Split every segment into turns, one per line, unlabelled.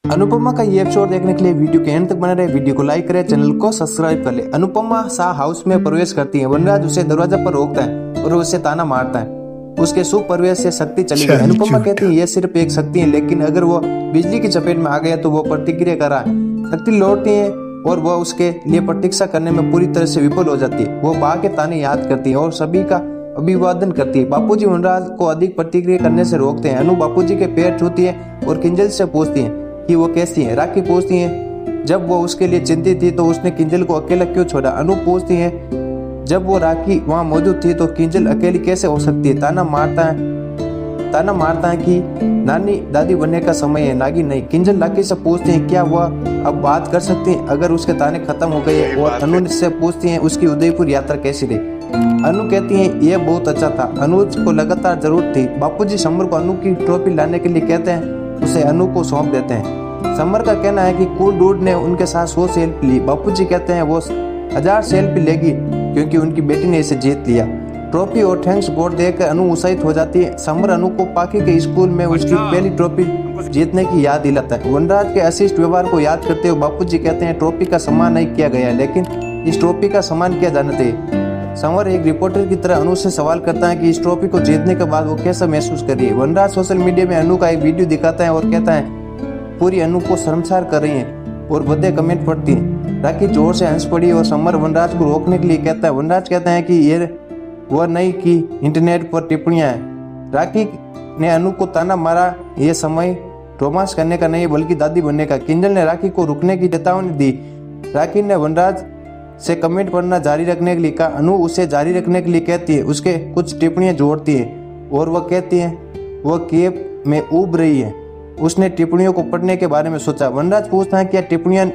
अनुपमा का ये एपिसोड देखने के लिए वीडियो के एंड तक बने रहे। वीडियो को लाइक करें, चैनल को सब्सक्राइब कर ले। अनुपमा शाह हाउस में प्रवेश करती है। वनराज उसे दरवाजा पर रोकता है और उसे ताना मारता है। उसके शुभ प्रवेश से शक्ति चली गई। अनुपमा कहती है ये सिर्फ एक शक्ति है, लेकिन अगर वो बिजली की चपेट में आ गया तो वो प्रतिक्रिया कर रहा है। शक्ति लौटती है और वह उसके लिए प्रतीक्षा करने में पूरी तरह से विफल हो जाती है। वो बा के ताने याद करती है और सभी का अभिवादन करती है। बापूजी वनराज को अधिक प्रतिक्रिया करने से रोकते हैं। अनु बापूजी के पैर छूती है और किंजल से पूछती है कि वो कैसी है। राखी पूछती है जब वो उसके लिए चिंतित थी तो उसने किंजल को अकेला क्यों छोड़ा। अनु पूछती है जब वो राखी वहाँ मौजूद थी तो किंजल अकेली कैसे हो सकती है। ताना मारता है कि नानी दादी बनने का समय है, नागी नहीं। किंजल राखी से पूछती है क्या वह अब बात कर सकती है अगर उसके ताने खत्म हो गए। और अनु से पूछती है उसकी उदयपुर यात्रा कैसी रही। अनु कहती है यह बहुत अच्छा था, अनुज को लगातार जरूरत थी। बापूजी समर को अनु की ट्रॉफी लाने के लिए कहते हैं, उसे अनु को सौंप देते हैं। समर का कहना है कि कूल डूड ने उनके साथ 100 सेल्फी ली। बापूजी कहते हैं वो 1000 सेल्फी लेगी क्योंकि उनकी बेटी ने इसे जीत लिया। ट्रॉफी और थैंक्स बोर्ड देखकर अनु उत्साहित हो जाती है। समर अनु को पाकी के स्कूल में उसकी पहली ट्रॉफी जीतने की याद दिलाता है। वनराज के अशिष्ट व्यवहार को याद करते हुए बापूजी कहते हैं ट्रॉफी का सम्मान नहीं किया गया, लेकिन इस ट्रॉफी का सम्मान किया जाना चाहिए। समर एक रिपोर्टर की तरह अनु से सवाल करता है कि इस ट्रॉफी को जीतने के बाद वो कैसा महसूस कर रही है। वनराज सोशल मीडिया में अनु का एक वीडियो दिखाता है और कहता है पूरी अनु को शर्मसार कर रही है और भद्दे कमेंट पढ़ती है। राखी जोर से हंस पड़ी और समर वनराज को रोकने के लिए कहता है। वनराज कहता है कि ये वह नहीं कि इंटरनेट पर टिप्पणियां हैं। राखी ने अनु को ताना मारा, यह समय रोमांस करने का नहीं बल्कि दादी बनने का। किंजल ने राखी को रुकने की चेतावनी दी। राखी ने वनराज से कमेंट पढ़ना जारी रखने के लिए कहा। अनु उसे जारी रखने के लिए कहती है, उसके कुछ टिप्पणियां जोड़ती है और वह कहती है वह केप में उब रही है। उसने टिप्पणियों को पढ़ने के बारे में सोचा। वनराज पूछता है क्या टिप्पणियां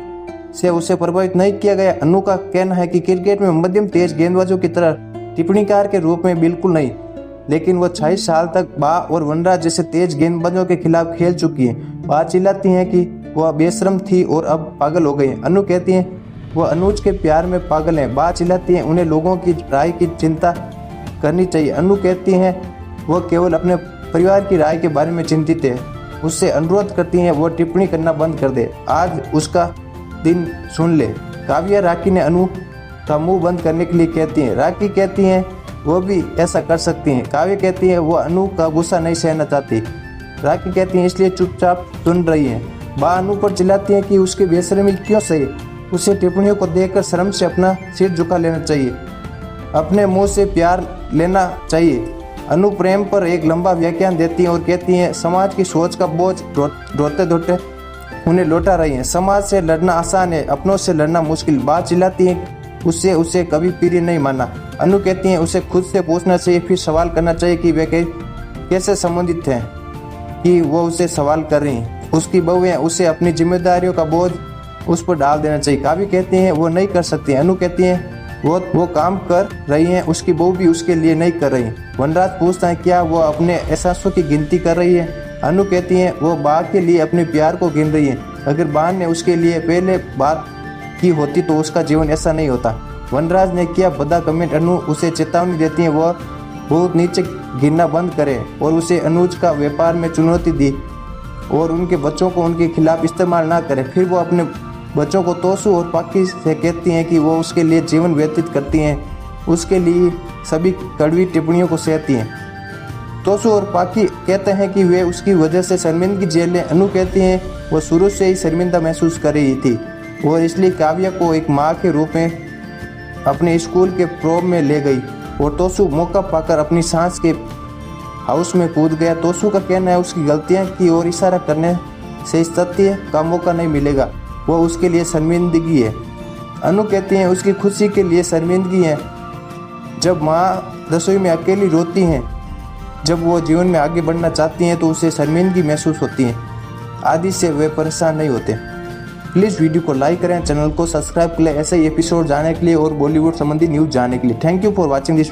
से उसे प्रभावित नहीं किया गया। अनु का कहना है कि क्रिकेट में मध्यम तेज गेंदबाजों की तरह टिप्पणीकार के रूप में बिल्कुल नहीं, लेकिन वह 26 साल तक बा और वनराज जैसे तेज गेंदबाजों के खिलाफ खेल चुकी है। बा चिल्लाती है कि वह बेशर्म थी और अब पागल हो गई है। अनु कहती है वह अनुज के प्यार में पागल है। बा चिल्लाती है उन्हें लोगों की राय की चिंता करनी चाहिए। अनु कहती है वह केवल अपने परिवार की राय के बारे में चिंतित है। उससे अनुरोध करती है वह टिप्पणी करना बंद कर दे, आज उसका दिन सुन ले। काव्या राखी ने अनु का मुंह बंद करने के लिए कहती है। राखी कहती है वह भी ऐसा कर सकती है। काव्या कहती है वह अनु का गुस्सा नहीं सहना चाहती। राखी कहती है इसलिए चुपचाप सुन रही है। बा अनु पर चिल्लाती है कि उसकी बेशर्मी क्यों सही, उसे टिप्पणियों को देखकर शर्म से अपना सिर झुका लेना चाहिए, अपने मुंह से प्यार लेना चाहिए। अनु प्रेम पर एक लंबा व्याख्यान देती है और कहती है समाज की सोच का बोझ ढोते ढोते उन्हें लौटा रही है। समाज से लड़ना आसान है, अपनों से लड़ना मुश्किल। बात चिल्लाती है उसे कभी प्रिय नहीं माना। अनु कहती है उसे खुद से पूछना चाहिए, फिर सवाल करना चाहिए कि वे कैसे संबंधित हैं कि वो उसे सवाल कर रही हैं। उसकी बहू है, उसे अपनी जिम्मेदारियों का बोझ उस पर डाल देना चाहिए। काव्य कहती हैं वो नहीं कर सकती। अनु कहती हैं वो काम कर रही हैं, उसकी बहू भी उसके लिए नहीं कर रही। वनराज पूछता है क्या वो अपने एहसासों की गिनती कर रही है। अनु कहती है वो बा के लिए अपने प्यार को गिन रही है। अगर बा ने उसके लिए पहले बात की होती तो उसका जीवन ऐसा नहीं होता। वनराज ने किया भद्दा कमेंट। अनु उसे चेतावनी देती है वह बहुत नीचे गिरना बंद करे और उसे अनुज का व्यापार में चुनौती दी और उनके बच्चों को उनके खिलाफ इस्तेमाल ना करे। फिर वो अपने बच्चों को तोसू और पाकी से कहती हैं कि वो उसके लिए जीवन व्यतीत करती हैं, उसके लिए सभी कड़वी टिप्पणियों को सहती हैं। तोसू और पाकी कहते हैं कि वे उसकी वजह से शर्मिंदगी झेल लें। अनु कहती हैं वो शुरू से ही शर्मिंदा महसूस कर रही थी और इसलिए काव्या को एक माँ के रूप में अपने स्कूल के प्रोम में ले गई और तोसू मौका पाकर अपनी सांस के हाउस में कूद गया। तोसू का कहना है उसकी गलतियां की ओर इशारा करने से सत्य का मौका नहीं मिलेगा, वो उसके लिए शर्मिंदगी है। अनु कहती हैं उसकी खुशी के लिए शर्मिंदगी है। जब माँ रसोई में अकेली रोती हैं, जब वो जीवन में आगे बढ़ना चाहती हैं तो उसे शर्मिंदगी महसूस होती है। आदि से वे परेशान नहीं होते। प्लीज़ वीडियो को लाइक करें, चैनल को सब्सक्राइब करें ऐसे ही एपिसोड जानने के लिए और बॉलीवुड संबंधी न्यूज़ जानने के लिए। Thank you for watching this.